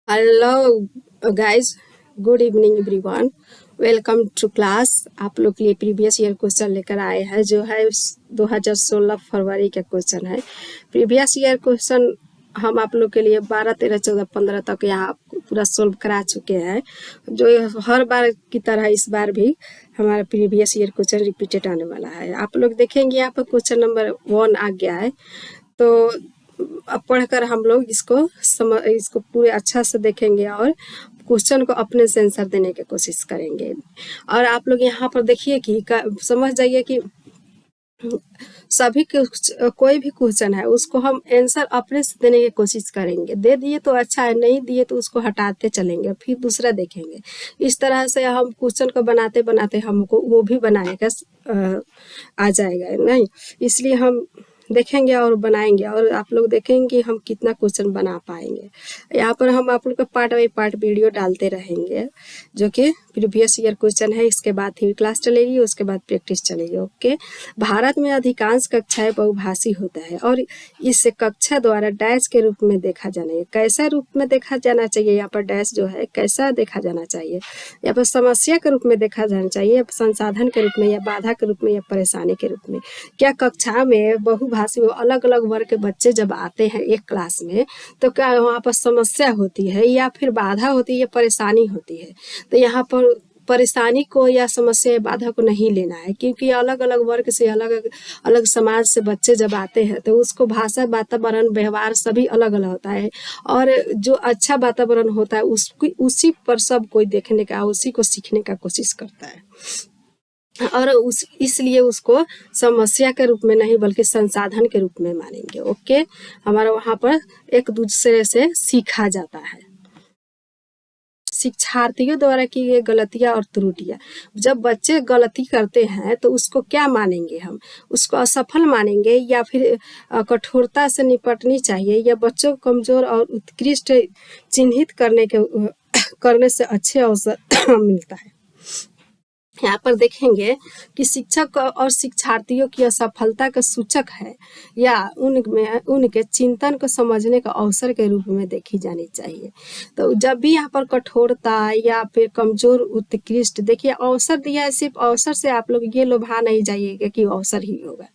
Hello guys, good evening everyone. Welcome to class. आप लोग के लिए प्रीवियस ईयर क्वेश्चन लेकर आए हैं जो है 2016 फरवरी का क्वेश्चन है। प्रीवियस ईयर क्वेश्चन हम आप लोग के लिए 12, 13, 14, 15 तक यहाँ पूरा सोल्व करा चुके हैं। जो हर बार की तरह इस बार भी हमारा प्रीवियस ईयर क्वेश्चन रिपीटेड आने वाला है। आप लोग देखेंगे यहाँ पर क्वेश्चन नंबर 1 आ गया है, तो अब पढ़कर हम लोग इसको पूरे अच्छा से देखेंगे और क्वेश्चन को अपने से आंसर देने की कोशिश करेंगे। और आप लोग यहाँ पर देखिए कि समझ जाइए कि सभी कोई भी क्वेश्चन है उसको हम आंसर अपने से देने की कोशिश करेंगे। दे दिए तो अच्छा है, नहीं दिए तो उसको हटाते चलेंगे, फिर दूसरा देखेंगे। इस तरह से हम क्वेश्चन को बनाते बनाते हमको वो भी बनाएगा आ जाएगा नहीं, इसलिए हम देखेंगे और बनाएंगे और आप लोग देखेंगे कि हम कितना क्वेश्चन बना पाएंगे। यहाँ पर हम आप लोग का पार्ट बाई पार्ट वीडियो डालते रहेंगे जो कि प्रीवियस ईयर क्वेश्चन है। इसके बाद थ्योरी क्लास चलेगी, उसके बाद प्रैक्टिस चलेगी। ओके। भारत में अधिकांश कक्षाएं बहुभाषी होता है और इसे कक्षा द्वारा डैश के रूप में देखा जाना है। कैसा रूप में देखा जाना चाहिए? यहाँ पर डैश जो है कैसा देखा जाना चाहिए? यहाँ पर समस्या के रूप में देखा जाना चाहिए, या संसाधन के रूप में, या बाधा के रूप में, या परेशानी के रूप में? क्या कक्षा में बहुभाषी अलग अलग वर्ग के बच्चे जब आते हैं एक क्लास में तो क्या वहाँ पर समस्या होती है या फिर बाधा होती है या परेशानी होती है? तो यहाँ पर परेशानी को या समस्या या बाधा को नहीं लेना है, क्योंकि अलग अलग वर्ग से अलग अलग समाज से बच्चे जब आते हैं तो उसको भाषा, वातावरण, व्यवहार सभी अलग अलग होता है। और जो अच्छा वातावरण होता है उसी पर सब कोई देखने का, उसी को सीखने का कोशिश करता है। और इसलिए उसको समस्या के रूप में नहीं बल्कि संसाधन के रूप में मानेंगे। ओके। हमारा वहाँ पर एक दूसरे से सीखा जाता है। शिक्षार्थियों द्वारा की गई गलतियां और त्रुटियां। जब बच्चे गलती करते हैं तो उसको क्या मानेंगे? हम उसको असफल मानेंगे या फिर कठोरता से निपटनी चाहिए, या बच्चों को कमजोर और उत्कृष्ट चिन्हित करने से अच्छे अवसर मिलता है। यहाँ पर देखेंगे कि शिक्षक और शिक्षार्थियों की असफलता का सूचक है या उनके चिंतन को समझने का अवसर के रूप में देखी जानी चाहिए। तो जब भी यहाँ पर कठोरता या फिर कमजोर उत्कृष्ट, देखिए अवसर दिया है, सिर्फ अवसर से आप लोग ये लोभा नहीं जाइएगा कि अवसर ही होगा।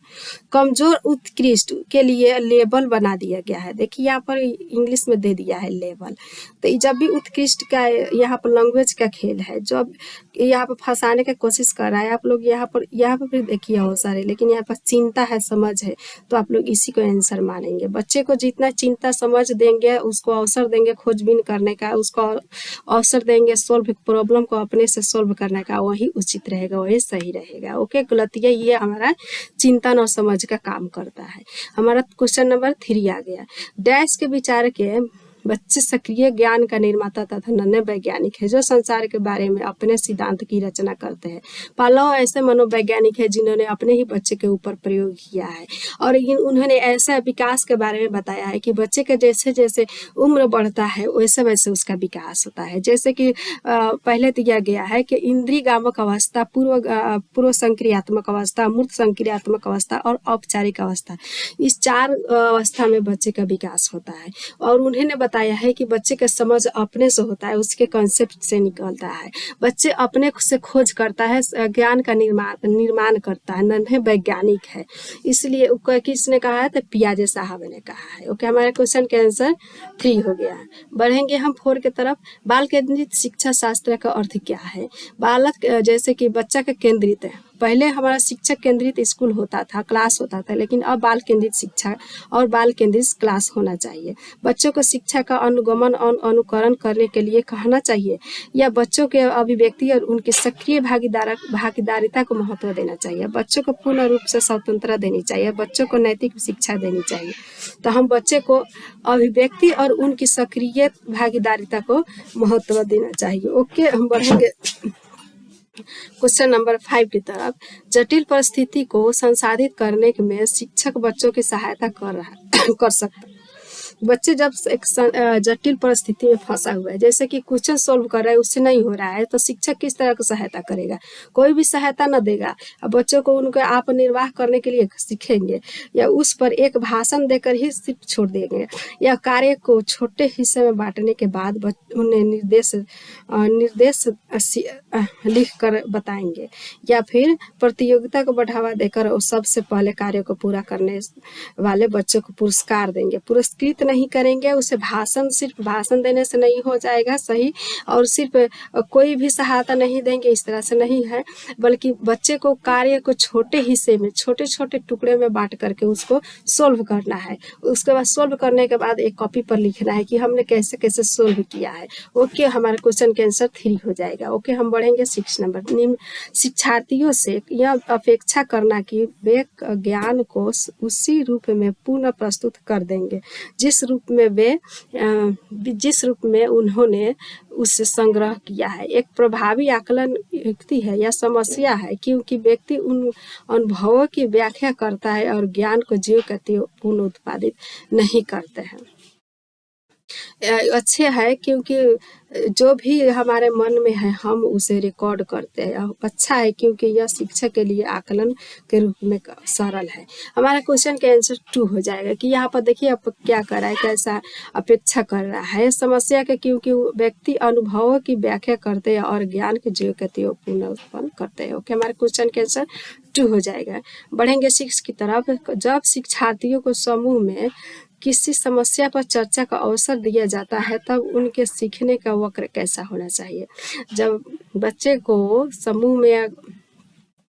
कमजोर उत्कृष्ट के लिए लेबल बना दिया गया है। देखिए यहाँ पर इंग्लिश में दे दिया है लेबल। तो जब भी उत्कृष्ट का यहाँ पर लैंग्वेज का खेल है, जब यहाँ पर फंसाने की कोशिश कर रहा है आप लोग, यहाँ पर भी देखिए अवसर है, लेकिन यहाँ पर चिंता है, समझ है, तो आप लोग इसी को आंसर मानेंगे। बच्चे को जितना चिंता समझ देंगे, उसको अवसर देंगे खोजबीन करने का, उसको अवसर देंगे सोल्व प्रॉब्लम को अपने से सोल्व करने का, वही उचित रहेगा, वही सही रहेगा। ओके। गलतियाँ ये हमारा चिंतन और समझ का काम करता है। हमारा क्वेश्चन नंबर 3 आ गया। डैश के विचार के बच्चे सक्रिय ज्ञान का निर्माता तथा नन्हे वैज्ञानिक है जो संसार के बारे में अपने सिद्धांत की रचना करते हैं। पालो ऐसे मनोवैज्ञानिक है जिन्होंने अपने ही बच्चे के ऊपर प्रयोग किया है और उन्होंने ऐसा विकास के बारे में बताया है कि बच्चे के जैसे जैसे उम्र बढ़ता है वैसे वैसे उसका विकास होता है। जैसे कि पहले दिया गया है कि इंद्रियगामक अवस्था, पूर्व संक्रियात्मक अवस्था, मूर्त संक्रियात्मक अवस्था और औपचारिक अवस्था, इस 4 अवस्था में बच्चे का विकास होता है। और उन्होंने बताया है कि बच्चे का समझ अपने से होता है, उसके कॉन्सेप्ट से निकलता है। बच्चे अपने से खोज करता है, ज्ञान का निर्माण करता है, नन्हे वैज्ञानिक है। इसलिए किसने कहा है? तो पियाजे साहब ने कहा है। ओके। हमारे क्वेश्चन के आंसर 3 हो गया। बढ़ेंगे हम 4 की तरफ। बाल केंद्रित शिक्षा शास्त्र का अर्थ क्या है? बालक जैसे कि बच्चा का केंद्रित है। पहले हमारा शिक्षक केंद्रित स्कूल होता था, क्लास होता था, लेकिन अब बाल केंद्रित शिक्षा और बाल केंद्रित क्लास होना चाहिए। बच्चों को शिक्षा का अनुगमन और अनुकरण करने के लिए कहना चाहिए, या बच्चों के अभिव्यक्ति और उनकी सक्रिय भागीदारिता को महत्व देना चाहिए। बच्चों को पूर्ण रूप से स्वतंत्रता देनी चाहिए, बच्चों को नैतिक शिक्षा देनी चाहिए। तो हम बच्चे को अभिव्यक्ति और उनकी सक्रिय भागीदारिता को महत्व देना चाहिए। ओके। हम बढ़ेंगे क्वेश्चन नंबर 5 की तरफ। जटिल परिस्थिति को संसाधित करने में शिक्षक बच्चों की सहायता कर सकता है। बच्चे जब एक जटिल परिस्थिति में फंसा हुआ है, जैसे कि क्वेश्चन सोल्व कर रहा है, उससे नहीं हो रहा है, तो शिक्षक किस तरह की सहायता करेगा? कोई भी सहायता न देगा। अब बच्चों को उनके आप निर्वाह करने के लिए सीखेंगे, या उस पर एक भाषण देकर ही सिर्फ छोड़ देंगे, या कार्य को छोटे हिस्से में बांटने के बाद उन्हें निर्देश लिख कर बताएंगे, या फिर प्रतियोगिता को बढ़ावा देकर सबसे पहले कार्य को पूरा करने वाले बच्चों को पुरस्कार देंगे। पुरस्कृत नहीं करेंगे उसे। सिर्फ भाषण देने से नहीं हो जाएगा सही, और सिर्फ कोई भी सहायता नहीं देंगे, इस तरह से नहीं है, बल्कि बच्चे को कार्य को छोटे हिस्से में, छोटे छोटे टुकड़े में बांट करके उसको सोल्व करना है। उसके बाद सोल्व करने के बाद एक कॉपी पर लिखना है कि हमने कैसे कैसे सोल्व किया है। ओके, हमारा क्वेश्चन के आंसर 3 हो जाएगा। ओके, हम बढ़ेंगे 6 नंबर। निम्न शिक्षार्थियों से यह अपेक्षा करना कि वे ज्ञान को उसी रूप में पुनः प्रस्तुत कर देंगे जिस रूप में उन्होंने उससे संग्रह किया है। एक प्रभावी आकलन युक्ति है या समस्या है, क्योंकि व्यक्ति उन अनुभवों की व्याख्या करता है और ज्ञान को ज्यों का त्यों पुनः उत्पादित नहीं करते हैं। अच्छे है, क्योंकि जो भी हमारे मन में है हम उसे रिकॉर्ड करते हैं। अच्छा है, क्योंकि यह शिक्षा के लिए आकलन के रूप में सरल है। हमारा क्वेश्चन का आंसर 2 हो जाएगा कि यहाँ पर देखिए आप क्या कर रहा है, कैसा अपेक्षा कर रहा है। समस्या के, क्योंकि व्यक्ति अनुभवों की व्याख्या करते हैं और ज्ञान के ज्यों का त्यों पुनः उत्पन्न करते हैं। ओके, हमारे क्वेश्चन का आंसर 2 हो जाएगा। बढ़ेंगे 6 की तरफ। जब शिक्षार्थियों को समूह में किसी समस्या पर चर्चा का अवसर दिया जाता है, तब उनके सीखने का वक्र कैसा होना चाहिए? जब बच्चे को समूह में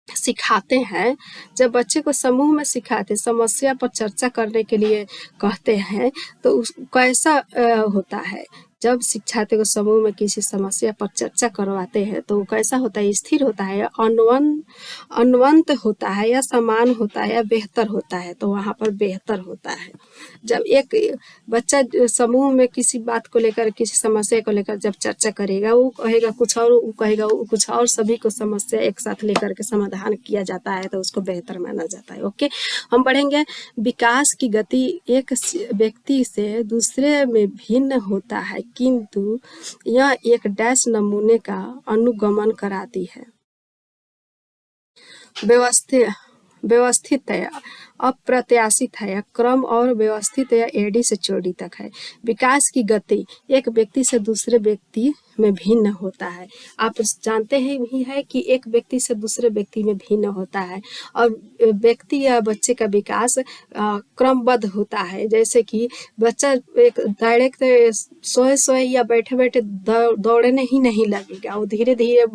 सिखाते हैं, जब बच्चे को समूह में सिखाते, समस्या पर चर्चा करने के लिए कहते हैं, तो कैसा होता है? जब शिक्षार्थी को समूह में किसी समस्या पर चर्चा करवाते हैं तो कैसा होता है? स्थिर होता है, अनुवंत होता है, या समान होता है, या बेहतर होता है? तो वहाँ पर बेहतर होता है। जब एक बच्चा समूह में किसी बात को लेकर, किसी समस्या को लेकर जब चर्चा करेगा, वो कहेगा कुछ और, वो कहेगा वो कुछ और, सभी को समस्या एक साथ लेकर के समाधान किया जाता है, तो उसको बेहतर माना जाता है। ओके, हम बढ़ेंगे। विकास की गति एक व्यक्ति से दूसरे में भिन्न होता है, किंतु यह एक डैश नमूने का अनुगमन कराती है। व्यवस्थित है, अप्रत्याशित है, क्रम और व्यवस्थित या एडी से चौड़ी तक है। विकास की गति एक व्यक्ति से दूसरे व्यक्ति में भिन्न होता है। आप जानते हैं भी है कि एक व्यक्ति से दूसरे व्यक्ति में भिन्न होता है, और व्यक्ति या बच्चे का विकास क्रमबद्ध होता है। जैसे कि बच्चा एक डायरेक्ट सोए या बैठे बैठे दौड़ने ही नहीं लगेगा, वो धीरे धीरे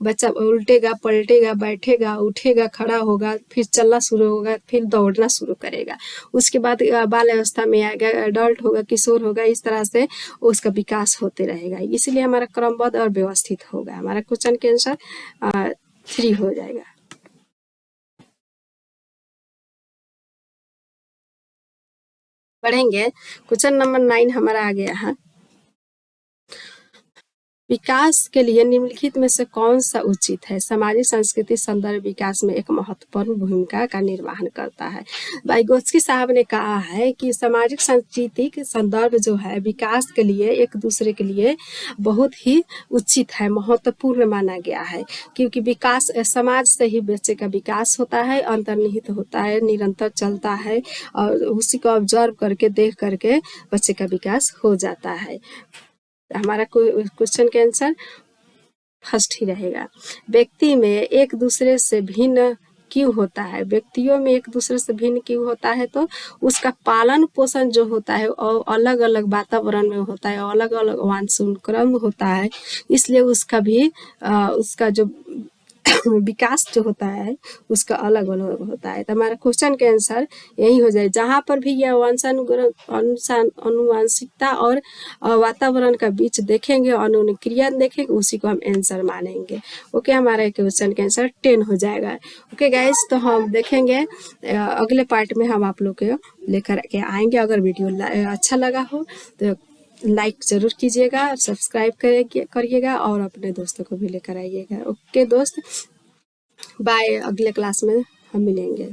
बच्चा उल्टेगा, पलटेगा, बैठेगा, उठेगा, खड़ा होगा, फिर चलना शुरू होगा, फिर दौड़ना शुरू करेगा। उसके बाद बाल अवस्था में आएगा, एडल्ट होगा, किशोर होगा, इस तरह से उसका विकास होते रहेगा। इसलिए हमारा क्रमबद्ध और व्यवस्थित होगा। हमारा क्वेश्चन के आंसर 3 हो जाएगा। पढ़ेंगे क्वेश्चन नंबर 9 हमारा आ गया है। विकास के लिए निम्नलिखित में से कौन सा उचित है? सामाजिक सांस्कृतिक संदर्भ विकास में एक महत्वपूर्ण भूमिका का निर्वहन करता है। वाइगोत्स्की साहब ने कहा है कि सामाजिक सांस्कृतिक संदर्भ जो है विकास के लिए, एक दूसरे के लिए बहुत ही उचित है, महत्वपूर्ण माना गया है, क्योंकि विकास समाज से ही बच्चे का विकास होता है, अंतर्निहित होता है, निरंतर चलता है, और उसी को ऑब्जर्व करके, देख करके बच्चे का विकास हो जाता है। हमारा क्वेश्चन के आंसर फर्स्ट ही रहेगा। व्यक्ति में एक दूसरे से भिन्न क्यों होता है? व्यक्तियों में एक दूसरे से भिन्न क्यों होता है? तो उसका पालन पोषण जो होता है और अलग अलग वातावरण में होता है, अलग अलग वांछन क्रम होता है, इसलिए उसका भी उसका जो विकास जो होता है उसका अलग अलग होता है। तो हमारा क्वेश्चन के आंसर यही हो जाए। जहाँ पर भी यह अनुवांशिकता और वातावरण का बीच देखेंगे, अनुक्रिया देखेंगे, उसी को हम आंसर मानेंगे। ओके, हमारा क्वेश्चन के आंसर 10 हो जाएगा। ओके गाइस, तो हम देखेंगे अगले पार्ट में हम आप लोग को लेकर के आएंगे। अगर वीडियो अच्छा लगा हो तो लाइक ज़रूर कीजिएगा, सब्सक्राइब करिएगा और अपने दोस्तों को भी लेकर आइएगा। ओके दोस्त, बाय। अगले क्लास में हम मिलेंगे।